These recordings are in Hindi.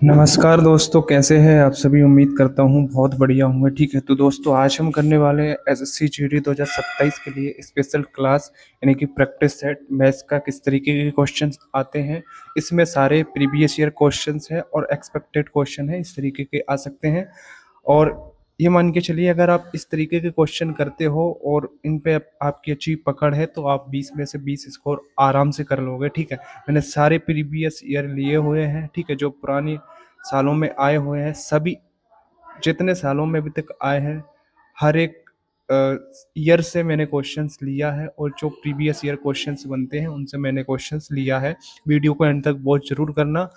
नमस्कार दोस्तों, कैसे हैं आप सभी। उम्मीद करता हूँ बहुत बढ़िया होंगे। ठीक है, तो दोस्तों आज हम करने वाले हैं एसएससी जीडी 2027 के लिए स्पेशल क्लास यानी कि प्रैक्टिस सेट मैथ्स का किस तरीके के क्वेश्चंस आते हैं। इसमें सारे प्रीवियस ईयर क्वेश्चंस हैं और एक्सपेक्टेड क्वेश्चन है, इस तरीके के आ सकते हैं। और ये मान के चलिए, अगर आप इस तरीके के क्वेश्चन करते हो और इन पे आपकी अच्छी पकड़ है तो आप 20 में से 20 स्कोर आराम से कर लोगे। ठीक है, मैंने सारे प्रीवियस ईयर लिए हुए हैं। ठीक है, जो पुरानी सालों में आए हुए हैं, सभी जितने सालों में अभी तक आए हैं, हर एक ईयर से मैंने क्वेश्चंस लिया है और जो प्रीवियस ईयर क्वेश्चंस बनते हैं उनसे मैंने क्वेश्चंस लिया है। वीडियो को एंड तक वॉच जरूर करना।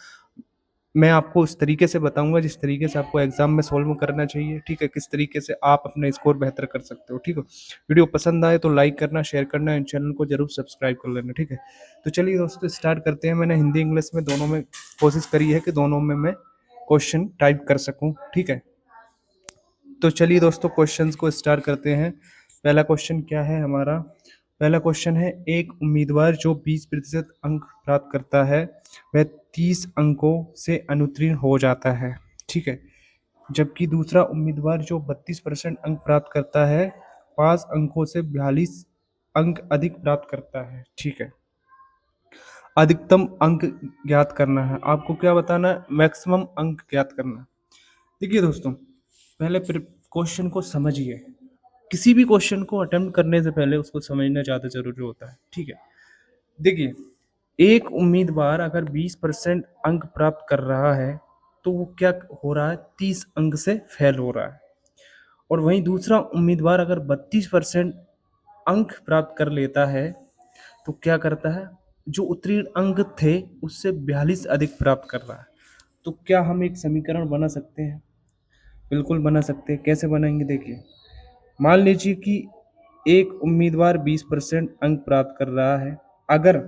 मैं आपको उस तरीके से बताऊंगा जिस तरीके से आपको एग्जाम में सॉल्व करना चाहिए। ठीक है, किस तरीके से आप अपना स्कोर बेहतर कर सकते हो। ठीक है, वीडियो पसंद आए तो लाइक करना, शेयर करना एंड चैनल को जरूर सब्सक्राइब कर लेना। ठीक है, तो चलिए दोस्तों स्टार्ट करते हैं। मैंने हिंदी इंग्लिश में दोनों में कोशिश करी है कि दोनों में मैं क्वेश्चन टाइप कर सकूं। ठीक है, तो चलिए दोस्तों क्वेश्चंस को स्टार्ट करते हैं। पहला क्वेश्चन क्या है हमारा। पहला क्वेश्चन है, एक उम्मीदवार जो 20% अंक प्राप्त करता है वह 30 अंकों से अनुत्तीर्ण हो जाता है। ठीक है, जबकि दूसरा उम्मीदवार जो 32% अंक प्राप्त करता है 5 अंकों से 42 अंक अधिक प्राप्त करता है। ठीक है, अधिकतम अंक ज्ञात करना है। आपको क्या बताना है, मैक्सिमम अंक ज्ञात करना है। देखिए दोस्तों, पहले क्वेश्चन को समझिए। किसी भी क्वेश्चन को अटेम्प्ट करने से पहले उसको समझना ज़्यादा जरूरी होता है। ठीक है, देखिए, एक उम्मीदवार अगर 20% अंक प्राप्त कर रहा है तो वो क्या हो रहा है, 30 अंक से फेल हो रहा है। और वहीं दूसरा उम्मीदवार अगर 32% अंक प्राप्त कर लेता है तो क्या करता है, जो उत्तीर्ण अंक थे उससे 42 अधिक प्राप्त कर रहा है। तो क्या हम एक समीकरण बना सकते हैं? बिल्कुल बना सकते हैं। कैसे बनाएंगे, देखिए। मान लीजिए कि एक उम्मीदवार 20% अंक प्राप्त कर रहा है। अगर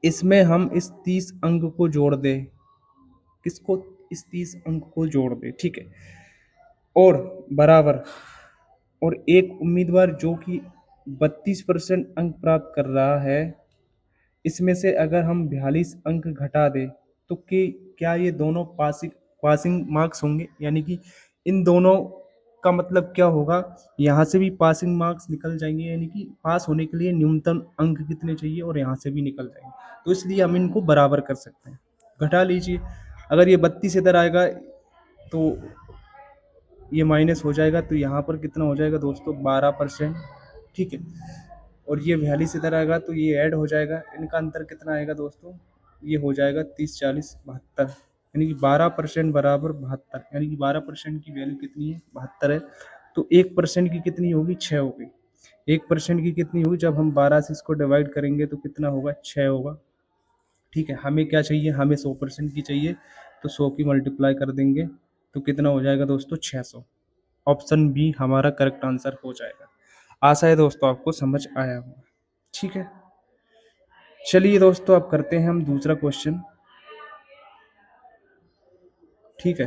इसमें हम इस 30 अंक को जोड़ दें, किसको, इस 30 अंक को जोड़ दें। ठीक है, और बराबर, और एक उम्मीदवार जो कि 32% अंक प्राप्त कर रहा है, इसमें से अगर हम 42 अंक घटा दें तो कि क्या ये दोनों पासिंग पासिंग मार्क्स होंगे, यानी कि इन दोनों का मतलब क्या होगा, यहाँ से भी पासिंग मार्क्स निकल जाएंगे, यानी कि पास होने के लिए न्यूनतम अंक कितने चाहिए और यहाँ से भी निकल जाएंगे। तो इसलिए हम इनको बराबर कर सकते हैं। घटा लीजिए, अगर ये 32 इधर आएगा तो ये माइनस हो जाएगा, तो यहाँ पर कितना हो जाएगा दोस्तों, 12%। ठीक है, और ये 42 इधर आएगा तो ये ऐड हो जाएगा। इनका अंतर कितना आएगा दोस्तों, ये हो जाएगा 30, 40, 72, यानी कि 12% बराबर 72, यानी कि 12% की वैल्यू कितनी है, 72 है। तो 1% की कितनी होगी, 6 होगी। 1% की कितनी होगी, जब हम 12 से इसको डिवाइड करेंगे तो कितना होगा, 6 होगा। ठीक है, हमें क्या चाहिए, हमें 100% की चाहिए, तो 100 की मल्टीप्लाई कर देंगे तो कितना हो जाएगा दोस्तों, 600। ऑप्शन बी हमारा करेक्ट आंसर हो जाएगा। आशा है दोस्तों आपको समझ आया होगा। ठीक है, चलिए दोस्तों अब करते हैं हम दूसरा क्वेश्चन। ठीक है,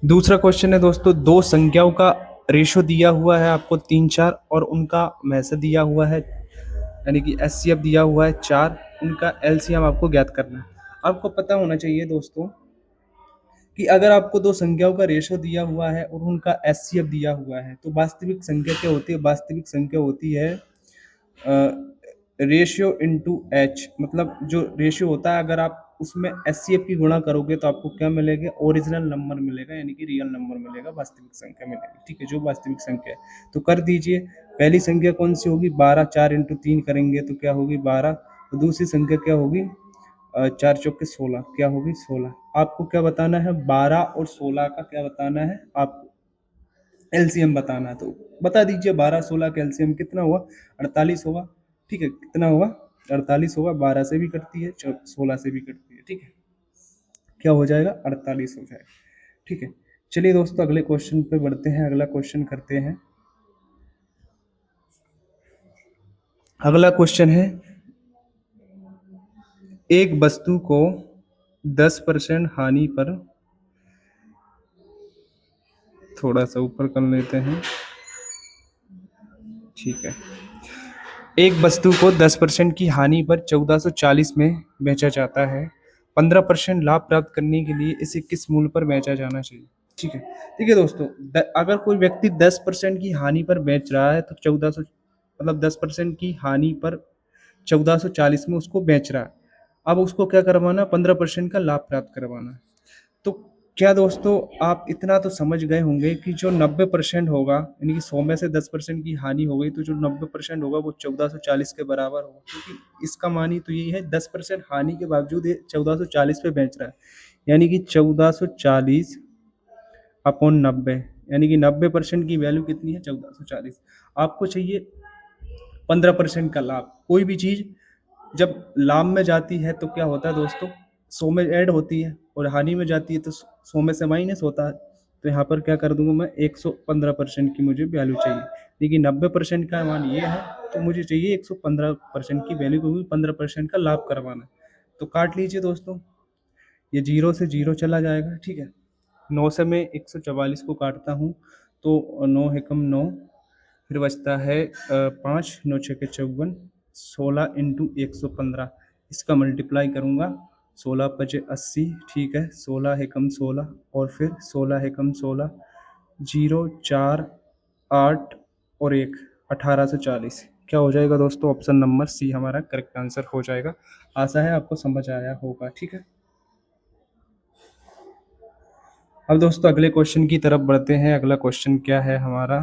दूसरा क्वेश्चन है दोस्तों, दो संख्याओं का रेशो दिया हुआ है आपको 3, 4 और उनका मैसे दिया हुआ है, यानी कि एचसीएफ दिया हुआ है 4। उनका एलसीएम आपको ज्ञात करना है। आपको पता होना चाहिए दोस्तों कि अगर आपको दो संख्याओं का रेशो दिया हुआ है और उनका एचसीएफ दिया हुआ है तो वास्तविक संख्या क्या होती है, वास्तविक संख्या होती है रेशियो इनटू एच। मतलब जो रेशियो होता है, अगर आप उसमें एचसीएफ की गुणा करोगे तो आपको क्या मिलेगा, ओरिजिनल नंबर मिलेगा, यानी कि रियल नंबर मिलेगा, वास्तविक संख्या मिलेगी। ठीक है, जो वास्तविक संख्या है तो कर दीजिए। पहली संख्या कौन सी होगी, 12, 4 × 3 करेंगे तो क्या होगी, 12। तो दूसरी संख्या क्या होगी, 4 × 4 = 16, क्या होगी, 16। आपको क्या बताना है, 12 और 16 का क्या बताना है आपको, एलसीएम बताना है। तो बता दीजिए, 12, 16 का एलसीएम कितना हुआ, 48 होगा। ठीक है, कितना होगा, 48 होगा। 12 से भी कटती है, 16 से भी कटती है। ठीक है, क्या हो जाएगा, 48 हो जाएगा। ठीक है, चलिए दोस्तों अगले क्वेश्चन पे बढ़ते हैं। अगला क्वेश्चन करते हैं। अगला क्वेश्चन है, एक वस्तु को 10% हानि पर, थोड़ा सा ऊपर कर लेते हैं। ठीक है, एक वस्तु को 10% की हानि पर 1440 में बेचा जाता है। 15% लाभ प्राप्त करने के लिए इसे किस मूल्य पर बेचा जाना चाहिए? ठीक है। देखिए दोस्तों, अगर कोई व्यक्ति 10% की हानि पर बेच रहा है तो 1400, मतलब 10% की हानि पर 1440 में उसको बेच रहा है। अब उसको क्या करवाना, 15% का लाभ प्राप्त करवाना है। तो क्या दोस्तों, आप इतना तो समझ गए होंगे कि जो 90% होगा, यानी कि 100 में से 10% की हानि हो गई, तो जो 90% होगा वो 1440 के बराबर होगा, क्योंकि इसका मान ही तो यही है, 10% हानि के बावजूद ये 1440 पे बेच रहा है। यानी कि 1440 अपॉन 90, यानी कि 90% की वैल्यू कितनी है, 1440। आपको चाहिए 15% का लाभ। कोई भी चीज़ जब लाभ में जाती है तो क्या होता है दोस्तों, 100 में ऐड होती है, और हानि में जाती है तो 100 में से माइनस होता है। तो यहाँ पर क्या कर दूंगा मैं, 115% की मुझे वैल्यू चाहिए। लेकिन 90% का मान ये है, तो मुझे चाहिए 115% की वैल्यू, क्योंकि 15% का लाभ करवाना है। तो काट लीजिए दोस्तों, ये जीरो से जीरो चला जाएगा, ठीक है। 9 से मैं 144 को काटता हूँ, तो 9 एकम 9, फिर बचता है 5, 9 छः के 54, 16 इंटू 115, इसका मल्टीप्लाई करूँगा, 16 पचे 80, ठीक है, 16 एकम 16, और फिर 16 एकम 16, 0 4 8 और 1, 1840। क्या हो जाएगा दोस्तों, ऑप्शन नंबर सी हमारा करेक्ट आंसर हो जाएगा। आशा है आपको समझ आया होगा, ठीक है। अब दोस्तों अगले क्वेश्चन की तरफ बढ़ते हैं। अगला क्वेश्चन क्या है हमारा,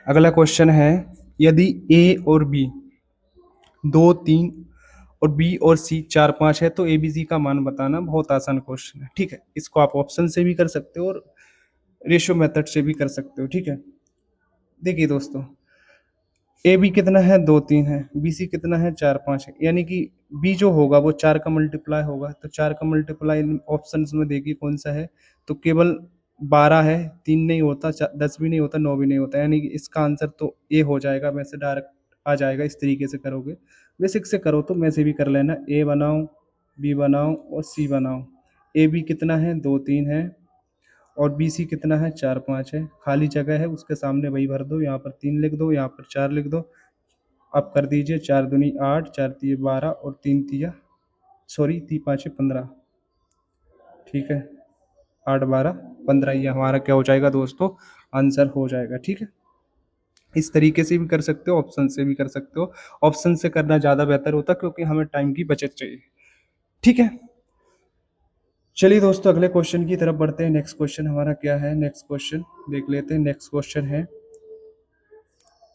अगला क्वेश्चन है, यदि ए और बी 2 3 और बी और सी 4 5 है तो ए बी सी का मान बताना। बहुत आसान क्वेश्चन है, ठीक है। इसको आप ऑप्शन से भी कर सकते हो और रेशियो मेथड से भी कर सकते हो, ठीक है। देखिए दोस्तों, ए बी कितना है, 2 3 है, बी सी कितना है, 4 5 है, यानी कि बी जो होगा वो 4 का मल्टीप्लाई होगा। तो 4 का मल्टीप्लाई ऑप्शन में देखिए कौन सा है, तो केवल 12 है, 3 नहीं होता, 10 भी नहीं होता, 9 भी नहीं होता, यानी कि इसका आंसर तो ए हो जाएगा। वैसे डायरेक्ट आ जाएगा, इस तरीके से करोगे, बेसिक से करो तो वैसे भी कर लेना, ए बनाओ, बी बनाओ और सी बनाओ। ए बी कितना है, 2 3 है, और बी सी कितना है, 4 5 है। खाली जगह है, उसके सामने वही भर दो, यहाँ पर 3 लिख दो, यहाँ पर 4 लिख दो। अब कर दीजिए, 4 दूनी 8, 4 तिये 12 और 3 तिया, सॉरी 3 5 15, ठीक है, 8 12 15, ये हमारा क्या हो जाएगा दोस्तों, आंसर हो जाएगा, ठीक है। इस तरीके से भी कर सकते हो, ऑप्शन से भी कर सकते हो। ऑप्शन से करना ज़्यादा बेहतर होता, क्योंकि हमें टाइम की बचत चाहिए, ठीक है। चलिए दोस्तों अगले क्वेश्चन की तरफ बढ़ते हैं। नेक्स्ट क्वेश्चन हमारा क्या है, नेक्स्ट क्वेश्चन देख लेते हैं। नेक्स्ट क्वेश्चन है,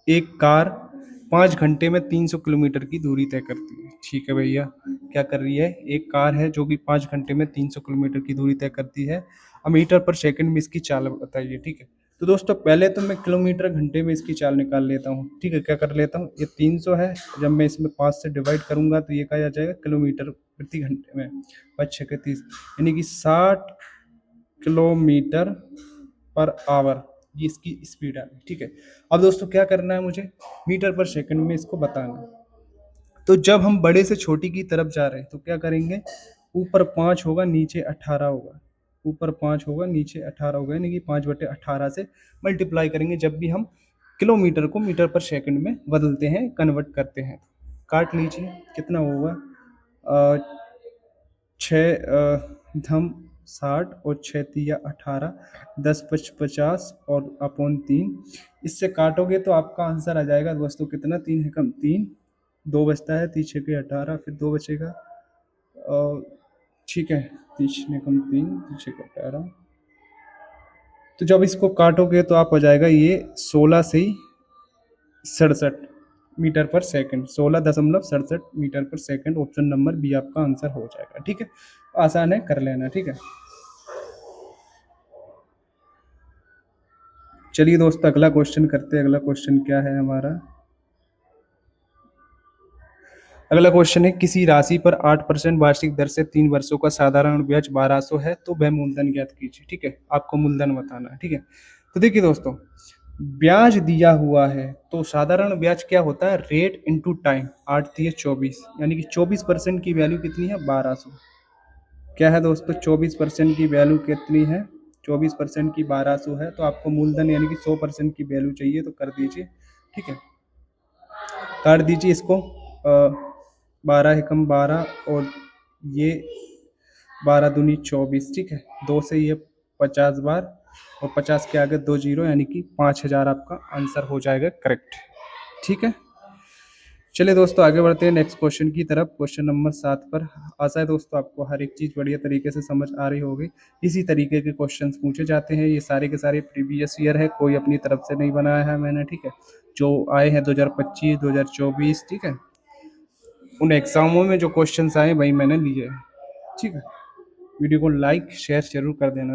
एक कार 5 घंटे में 300 किलोमीटर की दूरी तय करती है, ठीक है भैया। क्या कर रही है, एक कार है जो कि 5 घंटे में 300 किलोमीटर की दूरी तय करती है। अब मीटर पर सेकंड में इसकी चाल बताइए, ठीक है। तो दोस्तों पहले तो मैं किलोमीटर घंटे में इसकी चाल निकाल लेता हूँ, ठीक है। क्या कर लेता हूँ, ये 300 है, जब मैं इसमें 5 से डिवाइड करूंगा तो ये क्या आ जाएगा, किलोमीटर प्रति घंटे में, 5 6 के 30, यानी कि 60 किलोमीटर पर आवर, ये इसकी स्पीड है, ठीक है। अब दोस्तों क्या करना है मुझे, मीटर पर सेकंड में इसको बताना है। तो जब हम बड़े से छोटी की तरफ जा रहे हैं तो क्या करेंगे, ऊपर 5 होगा, नीचे 18 होगा, ऊपर 5 होगा, नीचे 18 होगा, यानी कि 5/18 से मल्टीप्लाई करेंगे जब भी हम किलोमीटर को मीटर पर सेकंड में बदलते हैं, कन्वर्ट करते हैं। काट लीजिए, कितना होगा, छः धम 60 और 6 तिया 18, 10 5 50 और अपॉन 3, इससे काटोगे तो आपका आंसर आ जाएगा दोस्तों कितना, 3 है कम 3, 2 बचता है, 3 6 के 18, फिर 2 बचेगा, और ठीक है, 3 6 कम 3, 3 6 के 18। तो जब इसको काटोगे तो आप हो जाएगा ये 16 से ही 67 मीटर पर सेकंड, 16.67 मीटर पर सेकंड। ऑप्शन नंबर बी आपका आंसर हो जाएगा, ठीक है। आसान है, कर लेना, ठीक है। चलिए दोस्त अगला क्वेश्चन करते हैं। अगला क्वेश्चन क्या है हमारा, अगला क्वेश्चन है, किसी राशि पर 8% वार्षिक दर से 3 वर्षों का साधारण ब्याज 1200 है तो वह मूलधन ज्ञात कीजिए, ठीक है। आपको मूलधन बताना है, ठीक है। तो देखिए दोस्तों, ब्याज दिया हुआ है तो साधारण ब्याज क्या होता है, रेट इनटू टाइम, 8 दिए 24, यानी कि 24% की वैल्यू कितनी है, 1200। क्या है दोस्तों, 24% की वैल्यू कितनी है, 24% की 1200 है, तो आपको मूलधन यानी कि 100% की वैल्यू चाहिए, तो कर दीजिए, ठीक है। काट दीजिए इसको। 12 एकम 12 और ये 12 दूनी 24, ठीक है। 2 से ये 50 बार और 50 के आगे 2 जीरो, यानी कि 5000 आपका आंसर हो जाएगा करेक्ट, ठीक है। चलिए दोस्तों आगे बढ़ते हैं नेक्स्ट क्वेश्चन की तरफ। क्वेश्चन नंबर 7 पर। आशा है दोस्तों आपको हर एक चीज़ बढ़िया तरीके से समझ आ रही होगी। इसी तरीके के क्वेश्चंस पूछे जाते हैं। ये सारे के सारे प्रीवियस ईयर है, कोई अपनी तरफ से नहीं बनाया है मैंने, ठीक है। जो आए हैं 2025, 2024, ठीक है, उन एग्जामों में जो क्वेश्चंस आए वही मैंने लिए हैं, ठीक है। वीडियो को लाइक शेयर जरूर कर देना दोस्तों।